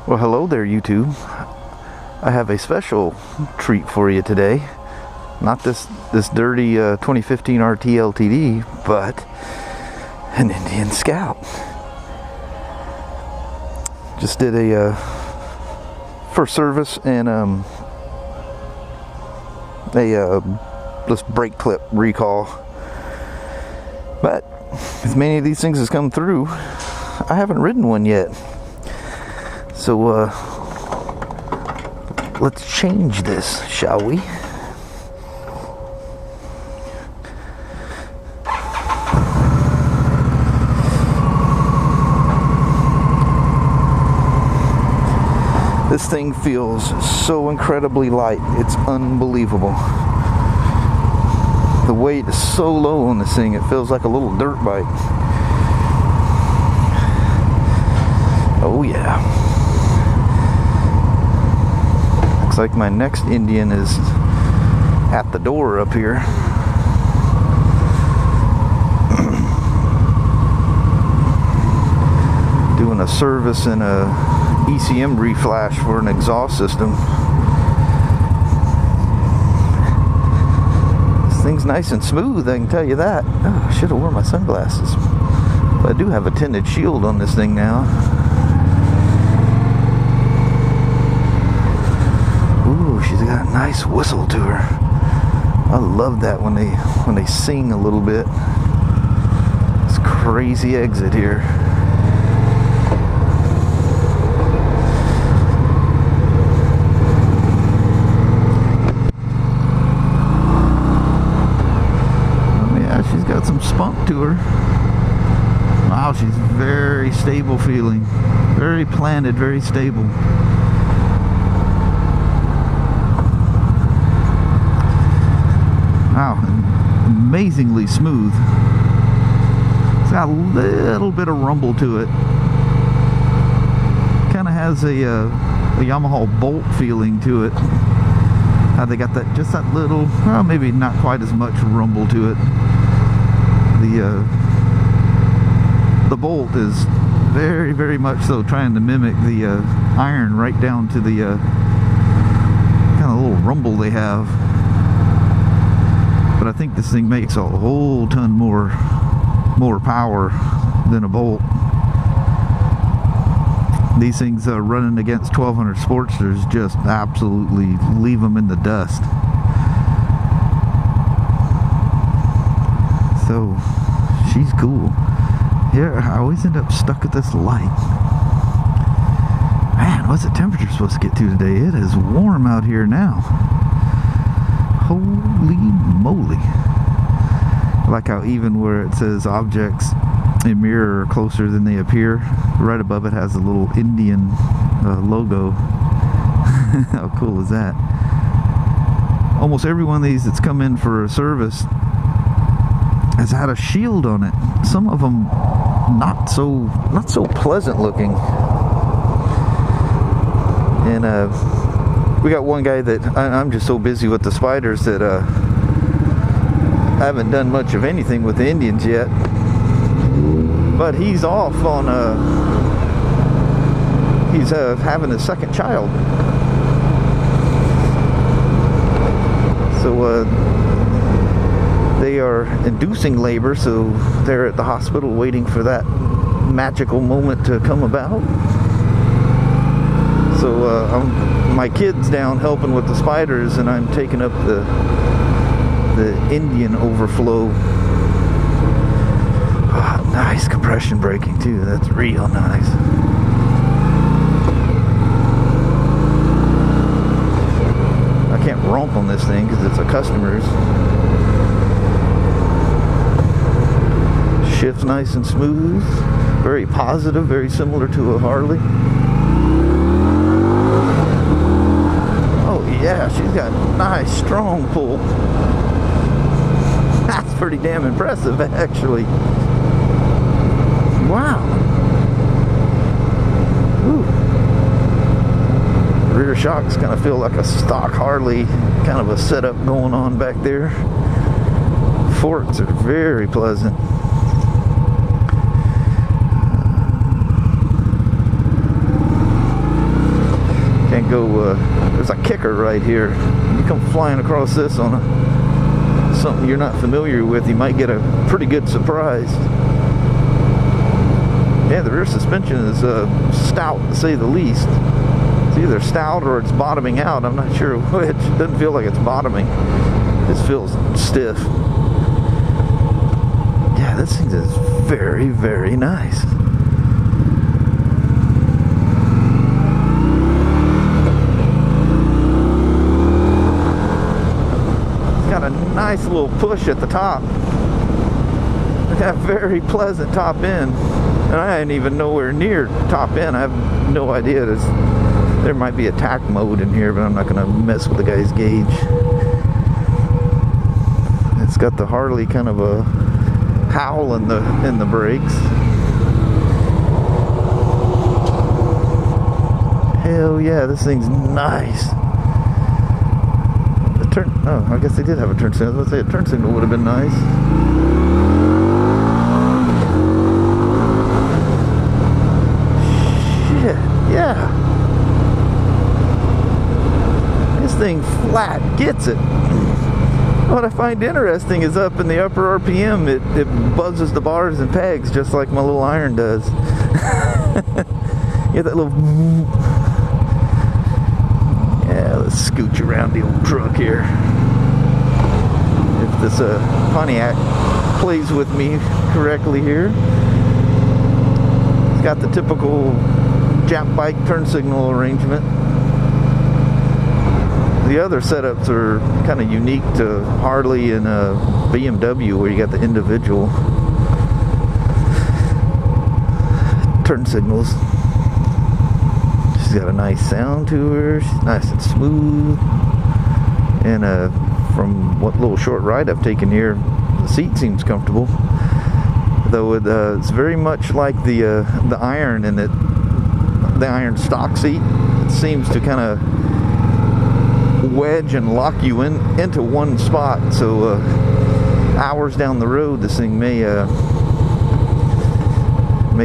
Well, hello there, YouTube. I have a special treat for you today. Not this dirty 2015 RT LTD, but an Indian Scout. Just did a first service and this brake clip recall. But as many of these things has come through, I haven't ridden one yet. So let's change this, shall we? This thing feels so incredibly light, it's unbelievable. The weight is so low on this thing, it feels like a little dirt bike. Oh yeah. Looks like my next Indian is at the door up here. Doing a service and a ECM reflash for an exhaust system. This thing's nice and smooth, I can tell you that. Oh, I should have worn my sunglasses. But I do have a tinted shield on this thing now. She's got a nice whistle to her. I love that when they sing a little bit. This crazy exit here. Oh yeah, she's got some spunk to her. Wow, she's very stable feeling. Very planted, very stable. Wow, amazingly smooth. It's got a little bit of rumble to it. Kind of has a Yamaha Bolt feeling to it. How they got that, just that little, well, maybe not quite as much rumble to it. The Bolt is very, very much so trying to mimic the iron right down to the kind of little rumble they have. But I think this thing makes a whole ton more power than a Bolt. These things running against 1200 Sportsters just absolutely leave them in the dust. So she's cool. Here, I always end up stuck at this light. Man, what's the temperature supposed to get to today? It is warm out here now. Holy moly. I like how even where it says objects in mirror are closer than they appear, right above it has a little Indian logo. How cool is that? Almost every one of these that's come in for a service has had a shield on it. Some of them not so pleasant looking. And we got one guy that I'm just so busy with the spiders that I haven't done much of anything with the Indians yet. But he's off on he's having a second child. So they are inducing labor, so they're at the hospital waiting for that magical moment to come about. So my kid's down helping with the spiders, and I'm taking up the Indian overflow. Oh, nice compression braking too. That's real nice. I can't romp on this thing because it's a customer's. Shifts nice and smooth. Very positive. Very similar to a Harley. Yeah, she's got a nice strong pull. That's pretty damn impressive, actually. Wow. Ooh. Rear shocks kind of feel like a stock Harley, kind of a setup going on back there. Forks are very pleasant. might go, there's a kicker right here. You come flying across this on something you're not familiar with, you might get a pretty good surprise. Yeah, the rear suspension is stout, to say the least. It's either stout or it's bottoming out. I'm not sure which. It doesn't feel like it's bottoming. This feels stiff. Yeah, this thing is very, very nice. It's got a nice little push at the top. It's got a very pleasant top end. And I ain't even nowhere near top end. I have no idea. There might be attack mode in here, but I'm not going to mess with the guy's gauge. It's got the Harley kind of a howl in the brakes. Hell yeah, this thing's nice. Oh, I guess they did have a turn signal. I was going to say a turn signal would have been nice. Yeah. This thing flat gets it. What I find interesting is up in the upper RPM, it buzzes the bars and pegs just like my little iron does. Yeah, that little... Yeah, let's scooch around the old truck here. If this Pontiac plays with me correctly here. It's got the typical Jap bike turn signal arrangement. The other setups are kind of unique to Harley and BMW, where you got the individual turn signals. She's got a nice sound to her. She's nice and smooth. And from what little short ride I've taken here, the seat seems comfortable. Though it's very much like the iron in it. The iron stock seat, it seems to kind of wedge and lock you into one spot, so hours down the road this thing may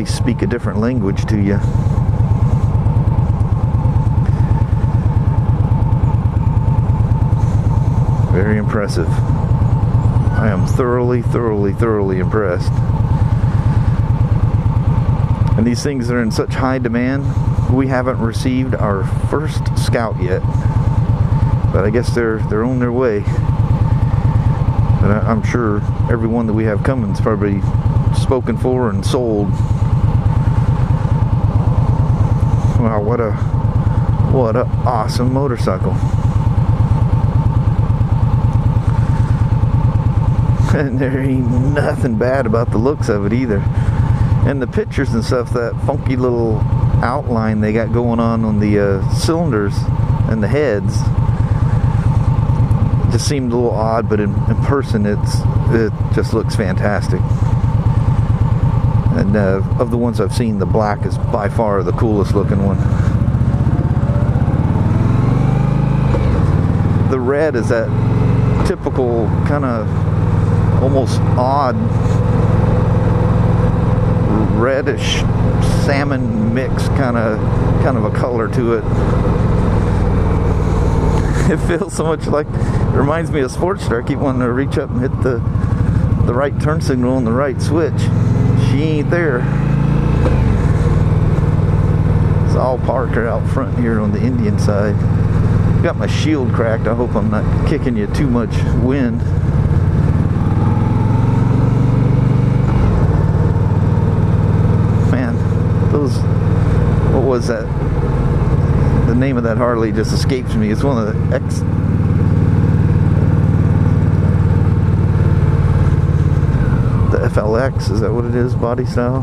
speak a different language to you. Very impressive. I am thoroughly impressed. And these things are in such high demand. We haven't received our first Scout yet, but I guess they're on their way. But I'm sure every one that we have coming is probably spoken for and sold. Wow, what a awesome motorcycle! And there ain't nothing bad about the looks of it either. And the pictures and stuff, that funky little outline they got going on the cylinders and the heads, just seemed a little odd, but in person it just looks fantastic. And of the ones I've seen, the black is by far the coolest looking one. The red is that typical kind of almost odd reddish salmon mix kind of a color to it. It feels so much like, it reminds me of Sportster. I keep wanting to reach up and hit the right turn signal and the right switch. She ain't there. It's all Parker out front here on the Indian side. Got my shield cracked. I hope I'm not kicking you too much wind. What was that? The name of that Harley just escapes me. It's one of the the FLX, is that what it is? Body style?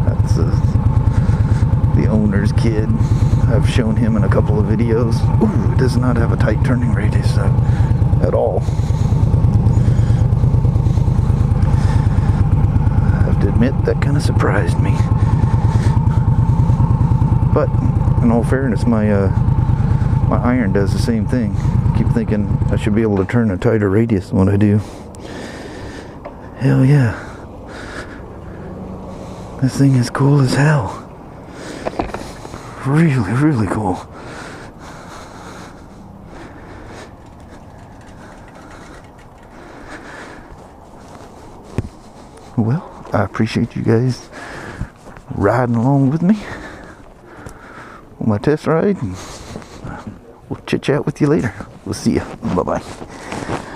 That's the owner's kid. I've shown him in a couple of videos. Ooh, it does not have a tight turning radius at all. Admit that kind of surprised me, but in all fairness, my iron does the same thing. I keep thinking I should be able to turn a tighter radius than what I do. Hell yeah, This thing is cool as hell. Really, really cool. Well, I appreciate you guys riding along with me on my test ride. We'll chit chat with you later. We'll see you. Bye bye.